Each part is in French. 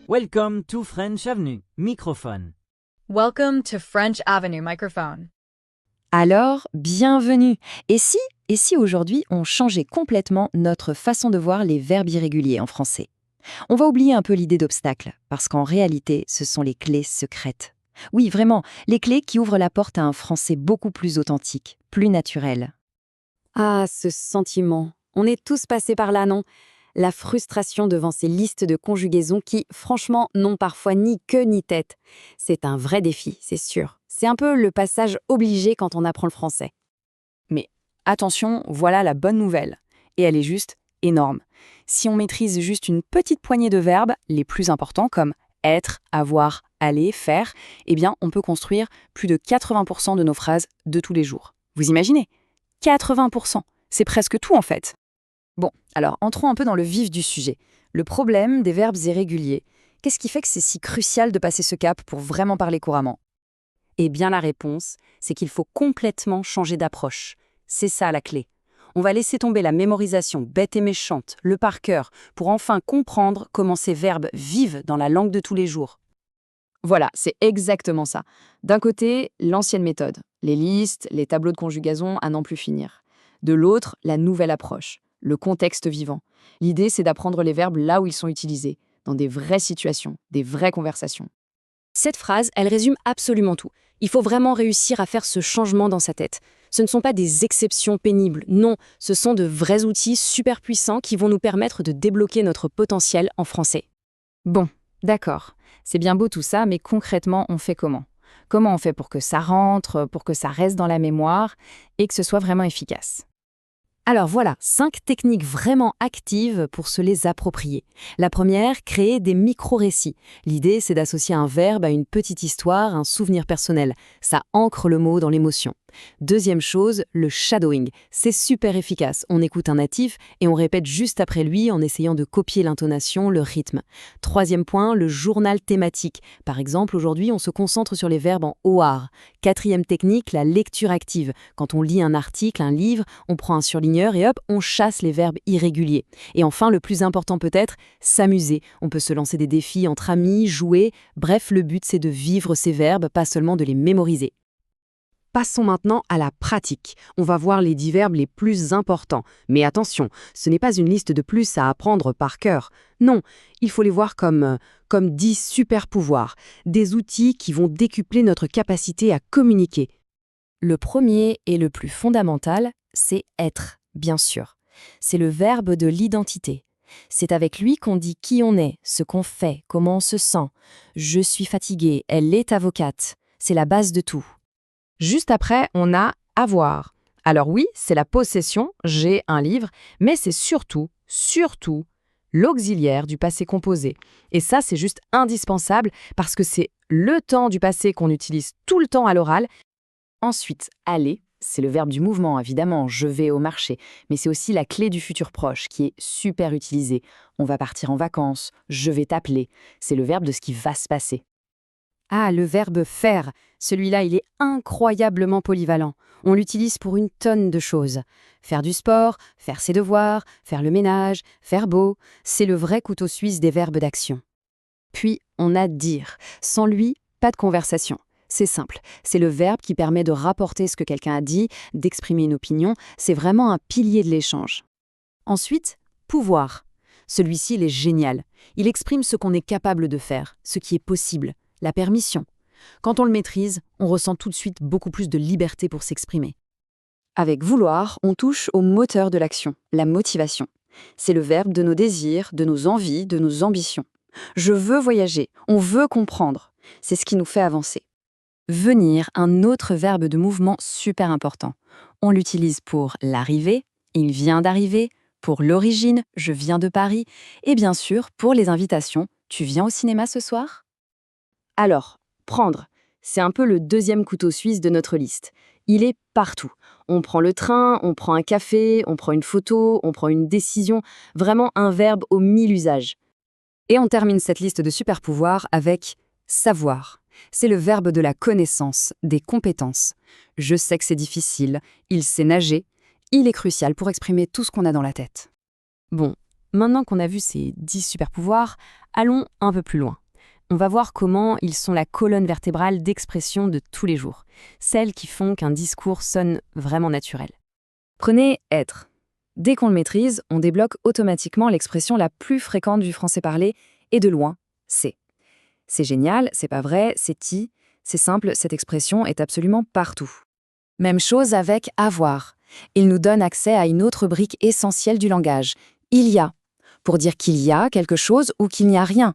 Welcome to French Avenue. Microphone. Welcome to French Avenue microphone. Alors, bienvenue. Et si aujourd'hui on changeait complètement notre façon de voir les verbes irréguliers en français? On va oublier un peu l'idée d'obstacle, parce qu'en réalité, ce sont les clés secrètes. Oui, vraiment, les clés qui ouvrent la porte à un français beaucoup plus authentique, plus naturel. Ah, ce sentiment. On est tous passés par là, non? La frustration devant ces listes de conjugaisons qui, franchement, n'ont parfois ni queue ni tête. C'est un vrai défi, c'est sûr. C'est un peu le passage obligé quand on apprend le français. Mais attention, voilà la bonne nouvelle. Et elle est juste énorme. Si on maîtrise juste une petite poignée de verbes, les plus importants comme être, avoir, aller, faire, eh bien, on peut construire plus de 80% de nos phrases de tous les jours. Vous imaginez? 80%, c'est presque tout en fait. Bon, alors entrons un peu dans le vif du sujet. Le problème des verbes irréguliers. Qu'est-ce qui fait que c'est si crucial de passer ce cap pour vraiment parler couramment? Eh bien la réponse, c'est qu'il faut complètement changer d'approche. C'est ça la clé. On va laisser tomber la mémorisation bête et méchante, le par cœur, pour enfin comprendre comment ces verbes vivent dans la langue de tous les jours. Voilà, c'est exactement ça. D'un côté, l'ancienne méthode, les listes, les tableaux de conjugaison à n'en plus finir. De l'autre, la nouvelle approche, le contexte vivant. L'idée, c'est d'apprendre les verbes là où ils sont utilisés, dans des vraies situations, des vraies conversations. Cette phrase, elle résume absolument tout. Il faut vraiment réussir à faire ce changement dans sa tête. Ce ne sont pas des exceptions pénibles, non, ce sont de vrais outils super puissants qui vont nous permettre de débloquer notre potentiel en français. Bon, d'accord, c'est bien beau tout ça, mais concrètement, on fait comment? Comment on fait pour que ça rentre, pour que ça reste dans la mémoire et que ce soit vraiment efficace? Alors voilà, 5 techniques vraiment actives pour se les approprier. La première, créer des micro-récits. L'idée, c'est d'associer un verbe à une petite histoire, un souvenir personnel. Ça ancre le mot dans l'émotion. Deuxième chose, le shadowing. C'est super efficace. On écoute un natif et on répète juste après lui en essayant de copier l'intonation, le rythme. Troisième point, le journal thématique. Par exemple, aujourd'hui, on se concentre sur les verbes en OR. Quatrième technique, la lecture active. Quand on lit un article, un livre, on prend un surligneur et hop, on chasse les verbes irréguliers. Et enfin, le plus important peut-être, s'amuser. On peut se lancer des défis entre amis, jouer. Bref, le but, c'est de vivre ces verbes, pas seulement de les mémoriser. Passons maintenant à la pratique. On va voir les 10 verbes les plus importants. Mais attention, ce n'est pas une liste de plus à apprendre par cœur. Non, il faut les voir comme 10 super pouvoirs, des outils qui vont décupler notre capacité à communiquer. Le premier et le plus fondamental, c'est être, bien sûr. C'est le verbe de l'identité. C'est avec lui qu'on dit qui on est, ce qu'on fait, comment on se sent. Je suis fatiguée, elle est avocate. C'est la base de tout. Juste après, on a avoir. Alors oui, c'est la possession, j'ai un livre, mais c'est surtout l'auxiliaire du passé composé. Et ça, c'est juste indispensable parce que c'est le temps du passé qu'on utilise tout le temps à l'oral. Ensuite, aller, c'est le verbe du mouvement, évidemment, je vais au marché, mais c'est aussi la clé du futur proche qui est super utilisée. On va partir en vacances, je vais t'appeler, c'est le verbe de ce qui va se passer. Ah, le verbe faire. Celui-là, il est incroyablement polyvalent. On l'utilise pour une tonne de choses. Faire du sport, faire ses devoirs, faire le ménage, faire beau, c'est le vrai couteau suisse des verbes d'action. Puis, on a dire. Sans lui, pas de conversation. C'est simple, c'est le verbe qui permet de rapporter ce que quelqu'un a dit, d'exprimer une opinion, c'est vraiment un pilier de l'échange. Ensuite, pouvoir. Celui-ci, il est génial. Il exprime ce qu'on est capable de faire, ce qui est possible. La permission. Quand on le maîtrise, on ressent tout de suite beaucoup plus de liberté pour s'exprimer. Avec vouloir, on touche au moteur de l'action, la motivation. C'est le verbe de nos désirs, de nos envies, de nos ambitions. Je veux voyager, on veut comprendre. C'est ce qui nous fait avancer. Venir, un autre verbe de mouvement super important. On l'utilise pour l'arrivée, il vient d'arriver, pour l'origine, je viens de Paris, et bien sûr pour les invitations, tu viens au cinéma ce soir ? Alors, prendre, c'est un peu le deuxième couteau suisse de notre liste. Il est partout. On prend le train, on prend un café, on prend une photo, on prend une décision, vraiment un verbe aux 1000 usages. Et on termine cette liste de super pouvoirs avec savoir. C'est le verbe de la connaissance, des compétences. Je sais que c'est difficile, il sait nager, il est crucial pour exprimer tout ce qu'on a dans la tête. Bon, maintenant qu'on a vu ces 10 super-pouvoirs, allons un peu plus loin. On va voir comment ils sont la colonne vertébrale d'expression de tous les jours, celles qui font qu'un discours sonne vraiment naturel. Prenez « être ». Dès qu'on le maîtrise, on débloque automatiquement l'expression la plus fréquente du français parlé, et de loin, « c'est ». C'est génial, c'est pas vrai, c'est ti. C'est simple, cette expression est absolument partout. Même chose avec « avoir ». Il nous donne accès à une autre brique essentielle du langage. « Il y a », pour dire qu'il y a quelque chose ou qu'il n'y a rien.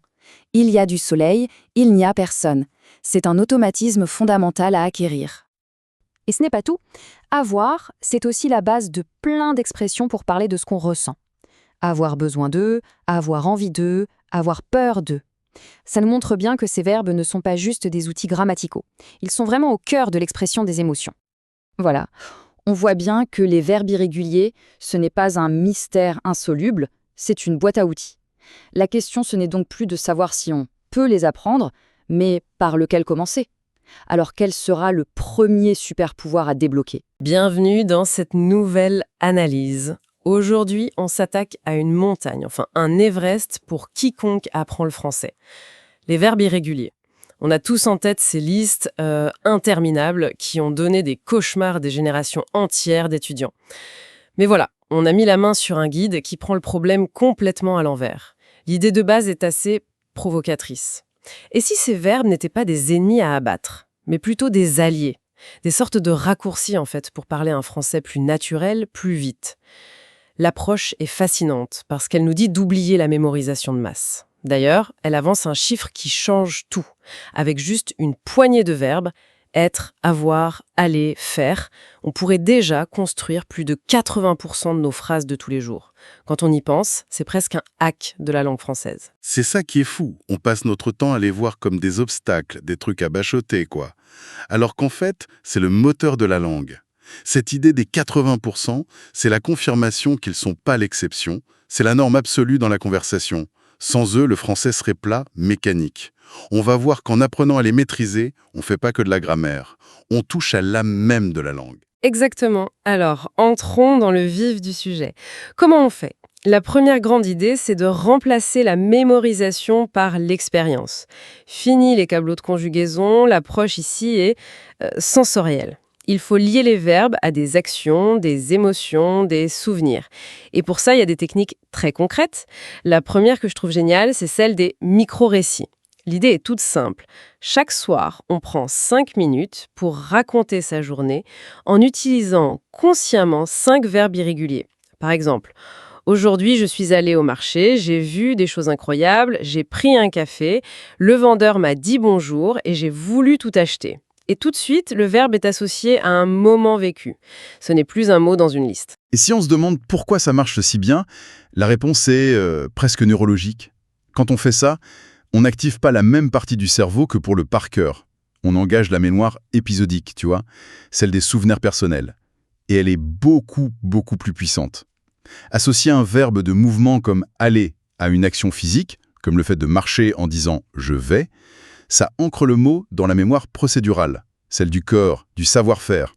Il y a du soleil, il n'y a personne. C'est un automatisme fondamental à acquérir. Et ce n'est pas tout. Avoir, c'est aussi la base de plein d'expressions pour parler de ce qu'on ressent. Avoir besoin d'eux, avoir envie d'eux, avoir peur d'eux. Ça nous montre bien que ces verbes ne sont pas juste des outils grammaticaux. Ils sont vraiment au cœur de l'expression des émotions. Voilà, on voit bien que les verbes irréguliers, ce n'est pas un mystère insoluble, c'est une boîte à outils. La question, ce n'est donc plus de savoir si on peut les apprendre, mais par lequel commencer. Alors quel sera le premier super-pouvoir à débloquer ? Bienvenue dans cette nouvelle analyse. Aujourd'hui, on s'attaque à une montagne, enfin un Everest pour quiconque apprend le français. Les verbes irréguliers. On a tous en tête ces listes interminables qui ont donné des cauchemars à des générations entières d'étudiants. Mais voilà, on a mis la main sur un guide qui prend le problème complètement à l'envers. L'idée de base est assez provocatrice. Et si ces verbes n'étaient pas des ennemis à abattre, mais plutôt des alliés, des sortes de raccourcis en fait pour parler un français plus naturel, plus vite. L'approche est fascinante parce qu'elle nous dit d'oublier la mémorisation de masse. D'ailleurs, elle avance un chiffre qui change tout. Avec juste une poignée de verbes, être, avoir, aller, faire, on pourrait déjà construire plus de 80% de nos phrases de tous les jours. Quand on y pense, c'est presque un hack de la langue française. C'est ça qui est fou. On passe notre temps à les voir comme des obstacles, des trucs à bachoter, quoi. Alors qu'en fait, c'est le moteur de la langue. Cette idée des 80%, c'est la confirmation qu'ils ne sont pas l'exception, c'est la norme absolue dans la conversation. Sans eux, le français serait plat, mécanique. On va voir qu'en apprenant à les maîtriser, on ne fait pas que de la grammaire. On touche à l'âme même de la langue. Exactement. Alors, entrons dans le vif du sujet. Comment on fait ? La première grande idée, c'est de remplacer la mémorisation par l'expérience. Fini les tableaux de conjugaison, l'approche ici est sensorielle. Il faut lier les verbes à des actions, des émotions, des souvenirs. Et pour ça, il y a des techniques très concrètes. La première que je trouve géniale, c'est celle des micro-récits. L'idée est toute simple. Chaque soir, on prend 5 minutes pour raconter sa journée en utilisant consciemment 5 verbes irréguliers. Par exemple, aujourd'hui, je suis allée au marché, j'ai vu des choses incroyables, j'ai pris un café, le vendeur m'a dit bonjour et j'ai voulu tout acheter. Et tout de suite, le verbe est associé à un moment vécu. Ce n'est plus un mot dans une liste. Et si on se demande pourquoi ça marche si bien, la réponse est presque neurologique. Quand on fait ça, on n'active pas la même partie du cerveau que pour le par cœur. On engage la mémoire épisodique, tu vois, celle des souvenirs personnels. Et elle est beaucoup, beaucoup plus puissante. Associer un verbe de mouvement comme « aller » à une action physique, comme le fait de marcher en disant « je vais », ça ancre le mot dans la mémoire procédurale, celle du corps, du savoir-faire.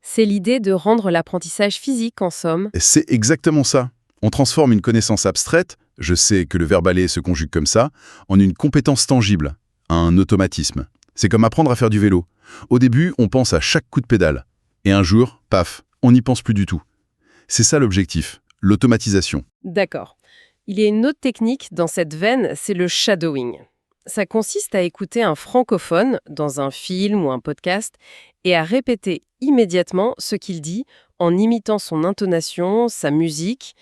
C'est l'idée de rendre l'apprentissage physique, en somme. Et c'est exactement ça. On transforme une connaissance abstraite, je sais que le verbe aller se conjugue comme ça, en une compétence tangible, un automatisme. C'est comme apprendre à faire du vélo. Au début, on pense à chaque coup de pédale. Et un jour, paf, on n'y pense plus du tout. C'est ça l'objectif, l'automatisation. D'accord. Il y a une autre technique dans cette veine, c'est le shadowing. Ça consiste à écouter un francophone dans un film ou un podcast et à répéter immédiatement ce qu'il dit en imitant son intonation, sa musique.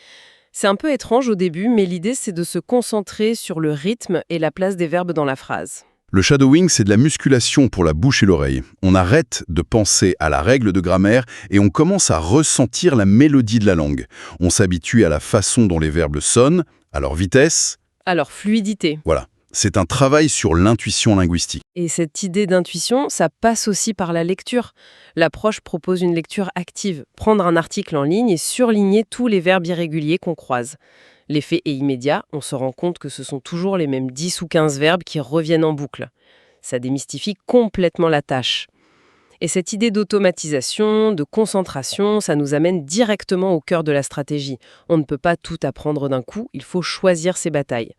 C'est un peu étrange au début, mais l'idée c'est de se concentrer sur le rythme et la place des verbes dans la phrase. Le shadowing, c'est de la musculation pour la bouche et l'oreille. On arrête de penser à la règle de grammaire et on commence à ressentir la mélodie de la langue. On s'habitue à la façon dont les verbes sonnent, à leur vitesse. À leur fluidité. Voilà. C'est un travail sur l'intuition linguistique. Et cette idée d'intuition, ça passe aussi par la lecture. L'approche propose une lecture active, prendre un article en ligne et surligner tous les verbes irréguliers qu'on croise. L'effet est immédiat, on se rend compte que ce sont toujours les mêmes 10 ou 15 verbes qui reviennent en boucle. Ça démystifie complètement la tâche. Et cette idée d'automatisation, de concentration, ça nous amène directement au cœur de la stratégie. On ne peut pas tout apprendre d'un coup, il faut choisir ses batailles.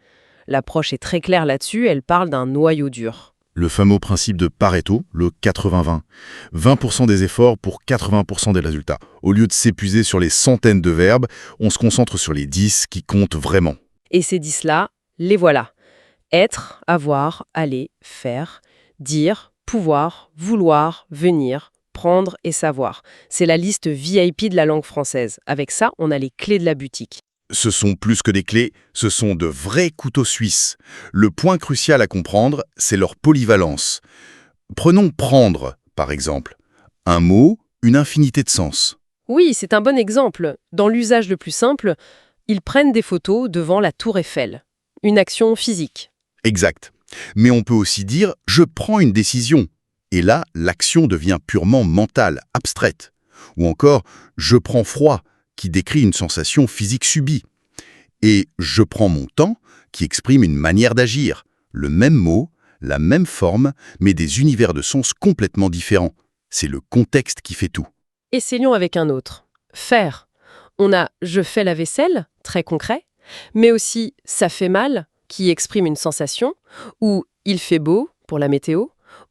L'approche est très claire là-dessus, elle parle d'un noyau dur. Le fameux principe de Pareto, le 80-20. 20% des efforts pour 80% des résultats. Au lieu de s'épuiser sur les centaines de verbes, on se concentre sur les 10 qui comptent vraiment. Et ces 10-là, les voilà. Être, avoir, aller, faire, dire, pouvoir, vouloir, venir, prendre et savoir. C'est la liste VIP de la langue française. Avec ça, on a les clés de la boutique. Ce sont plus que des clés, ce sont de vrais couteaux suisses. Le point crucial à comprendre, c'est leur polyvalence. Prenons prendre, par exemple. Un mot, une infinité de sens. Oui, c'est un bon exemple. Dans l'usage le plus simple, ils prennent des photos devant la tour Eiffel. Une action physique. Exact. Mais on peut aussi dire « je prends une décision ». Et là, l'action devient purement mentale, abstraite. Ou encore « je prends froid », qui décrit une sensation physique subie. Et « je prends mon temps », qui exprime une manière d'agir. Le même mot, la même forme, mais des univers de sens complètement différents. C'est le contexte qui fait tout. Essayons avec un autre. Faire. On a « je fais la vaisselle », très concret, mais aussi « ça fait mal », qui exprime une sensation, ou « il fait beau » pour la météo,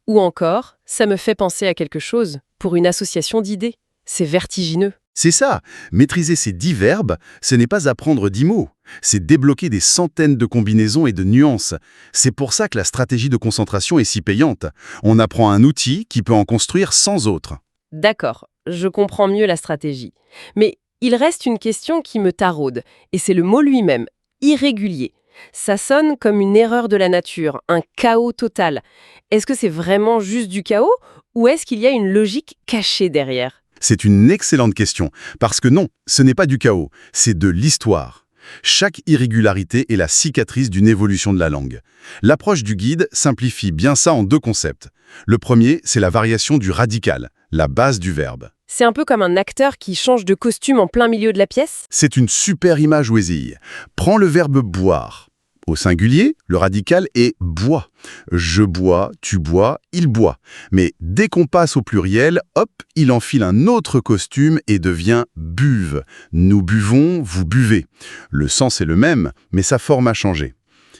ou encore « ça me fait penser à quelque chose » pour une association d'idées. C'est vertigineux. C'est ça, maîtriser ces 10 verbes, ce n'est pas apprendre 10 mots, c'est débloquer des centaines de combinaisons et de nuances. C'est pour ça que la stratégie de concentration est si payante. On apprend un outil qui peut en construire 100 autres. D'accord, je comprends mieux la stratégie. Mais il reste une question qui me taraude, et c'est le mot lui-même, irrégulier. Ça sonne comme une erreur de la nature, un chaos total. Est-ce que c'est vraiment juste du chaos, ou est-ce qu'il y a une logique cachée derrière ? C'est une excellente question, parce que non, ce n'est pas du chaos, c'est de l'histoire. Chaque irrégularité est la cicatrice d'une évolution de la langue. L'approche du guide simplifie bien ça en 2 concepts. Le premier, c'est la variation du radical, la base du verbe. C'est un peu comme un acteur qui change de costume en plein milieu de la pièce ? C'est une super image, Wesille. Prends le verbe boire. Au singulier, le radical est bois. Je bois, tu bois, il boit. Mais dès qu'on passe au pluriel, hop, il enfile un autre costume et devient buve. Nous buvons, vous buvez. Le sens est le même, mais sa forme a changé.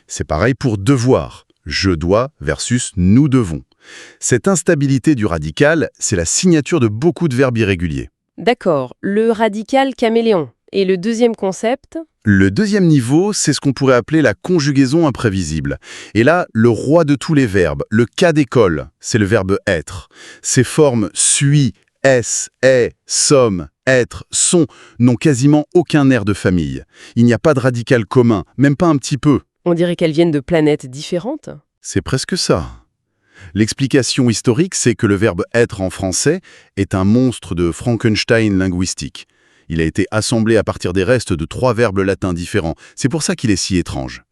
C'est pareil pour devoir. Je dois versus nous devons. Cette instabilité du radical, c'est la signature de beaucoup de verbes irréguliers. D'accord, le radical caméléon. Et le deuxième concept ? Le deuxième niveau, c'est ce qu'on pourrait appeler la conjugaison imprévisible. Et là, le roi de tous les verbes, le cas d'école, c'est le verbe être. Ces formes suis, est, est, sommes, être, sont n'ont quasiment aucun air de famille. Il n'y a pas de radical commun, même pas un petit peu. On dirait qu'elles viennent de planètes différentes. C'est presque ça. L'explication historique, c'est que le verbe être en français est un monstre de Frankenstein linguistique. Il a été assemblé à partir des restes de 3 verbes latins différents. C'est pour ça qu'il est si étrange.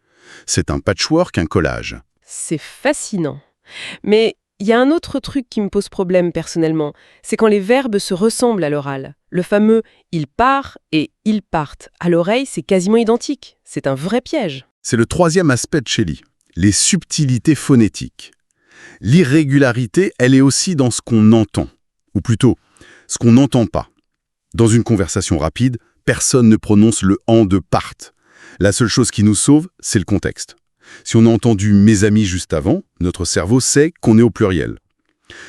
C'est un patchwork, un collage. C'est fascinant. Mais il y a un autre truc qui me pose problème personnellement, c'est quand les verbes se ressemblent à l'oral. Le fameux « il part » et « ils partent ». À l'oreille, c'est quasiment identique. C'est un vrai piège. C'est le 3e aspect de Shelley, les subtilités phonétiques. L'irrégularité, elle est aussi dans ce qu'on entend, ou plutôt, ce qu'on n'entend pas. Dans une conversation rapide, personne ne prononce le « en » de « part ». La seule chose qui nous sauve, c'est le contexte. Si on a entendu « mes amis » juste avant, notre cerveau sait qu'on est au pluriel.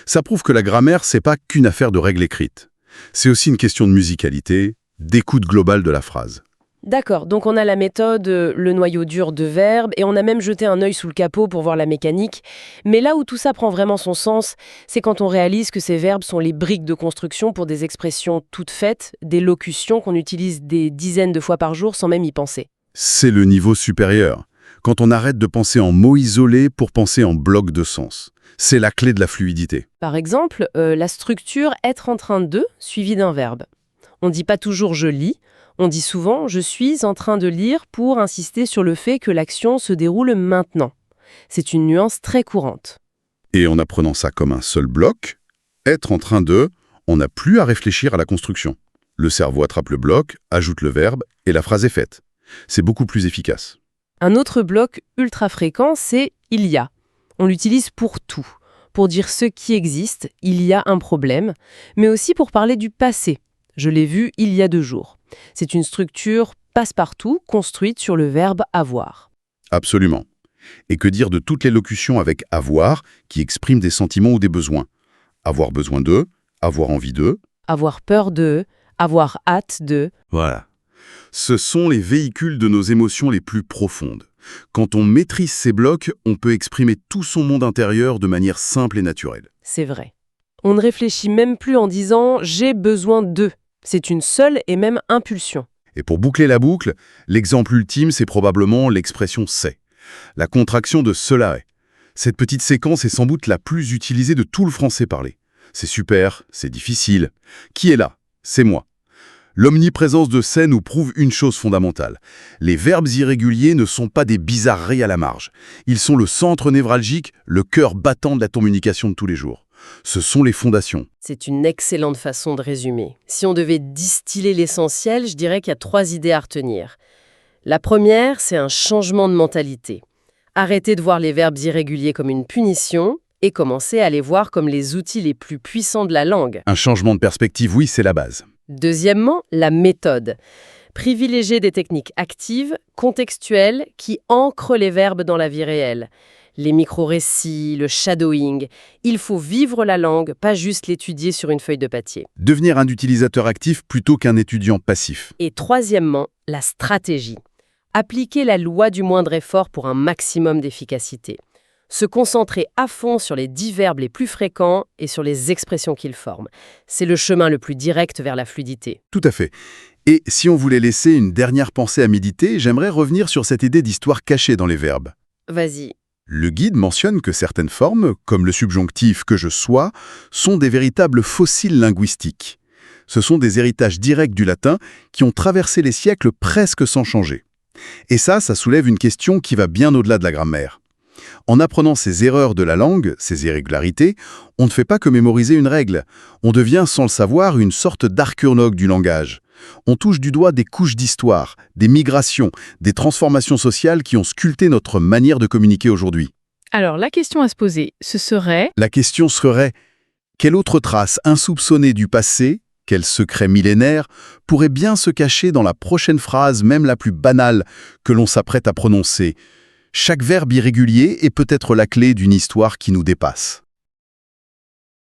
Ça prouve que la grammaire, c'est pas qu'une affaire de règles écrites. C'est aussi une question de musicalité, d'écoute globale de la phrase. D'accord, donc on a la méthode, le noyau dur de verbes, et on a même jeté un œil sous le capot pour voir la mécanique. Mais là où tout ça prend vraiment son sens, c'est quand on réalise que ces verbes sont les briques de construction pour des expressions toutes faites, des locutions qu'on utilise des dizaines de fois par jour sans même y penser. C'est le niveau supérieur. Quand on arrête de penser en mots isolés pour penser en blocs de sens. C'est la clé de la fluidité. Par exemple, la structure « être en train de » suivie d'un verbe. On ne dit pas toujours « je lis », on dit souvent « je suis en train de lire » pour insister sur le fait que l'action se déroule maintenant. C'est une nuance très courante. Et en apprenant ça comme un seul bloc, être en train de, on n'a plus à réfléchir à la construction. Le cerveau attrape le bloc, ajoute le verbe et la phrase est faite. C'est beaucoup plus efficace. Un autre bloc ultra fréquent, c'est « il y a ». On l'utilise pour tout. pour dire ce qui existe, il y a un problème, mais aussi pour parler du passé. Je l'ai vu il y a 2 jours. C'est une structure passe-partout construite sur le verbe avoir. Absolument. Et que dire de toutes les locutions avec avoir qui expriment des sentiments ou des besoins? Avoir besoin d'eux, avoir envie d'eux. Avoir peur de, avoir hâte de. Voilà. Ce sont les véhicules de nos émotions les plus profondes. Quand on maîtrise ces blocs, on peut exprimer tout son monde intérieur de manière simple et naturelle. C'est vrai. On ne réfléchit même plus en disant « j'ai besoin de ». C'est une seule et même impulsion. Et pour boucler la boucle, l'exemple ultime, c'est probablement l'expression « c'est ». La contraction de « cela est ». Cette petite séquence est sans doute la plus utilisée de tout le français parlé. C'est super, c'est difficile. Qui est là? C'est moi. L'omniprésence de « c'est » nous prouve une chose fondamentale. Les verbes irréguliers ne sont pas des bizarreries à la marge. Ils sont le centre névralgique, le cœur battant de la communication de tous les jours. Ce sont les fondations. C'est une excellente façon de résumer. Si on devait distiller l'essentiel, je dirais qu'il y a 3 idées à retenir. La première, c'est un changement de mentalité. Arrêter de voir les verbes irréguliers comme une punition et commencer à les voir comme les outils les plus puissants de la langue. Un changement de perspective, oui, c'est la base. Deuxièmement, la méthode. Privilégier des techniques actives, contextuelles, qui ancrent les verbes dans la vie réelle. Les micro-récits, le shadowing. Il faut vivre la langue, pas juste l'étudier sur une feuille de papier. Devenir un utilisateur actif plutôt qu'un étudiant passif. Et troisièmement, la stratégie. Appliquer la loi du moindre effort pour un maximum d'efficacité. Se concentrer à fond sur les 10 verbes les plus fréquents et sur les expressions qu'ils forment. C'est le chemin le plus direct vers la fluidité. Tout à fait. Et si on voulait laisser une dernière pensée à méditer, j'aimerais revenir sur cette idée d'histoire cachée dans les verbes. Vas-y. Le guide mentionne que certaines formes, comme le subjonctif « que je sois », sont des véritables fossiles linguistiques. Ce sont des héritages directs du latin qui ont traversé les siècles presque sans changer. Et ça soulève une question qui va bien au-delà de la grammaire. En apprenant ces erreurs de la langue, ces irrégularités, on ne fait pas que mémoriser une règle. On devient, sans le savoir, une sorte d'archéologue du langage. On touche du doigt des couches d'histoire, des migrations, des transformations sociales qui ont sculpté notre manière de communiquer aujourd'hui. Alors, la question à se poser, ce serait... La question serait, quelle autre trace insoupçonnée du passé, quel secret millénaire, pourrait bien se cacher dans la prochaine phrase, même la plus banale, que l'on s'apprête à prononcer? Chaque verbe irrégulier est peut-être la clé d'une histoire qui nous dépasse.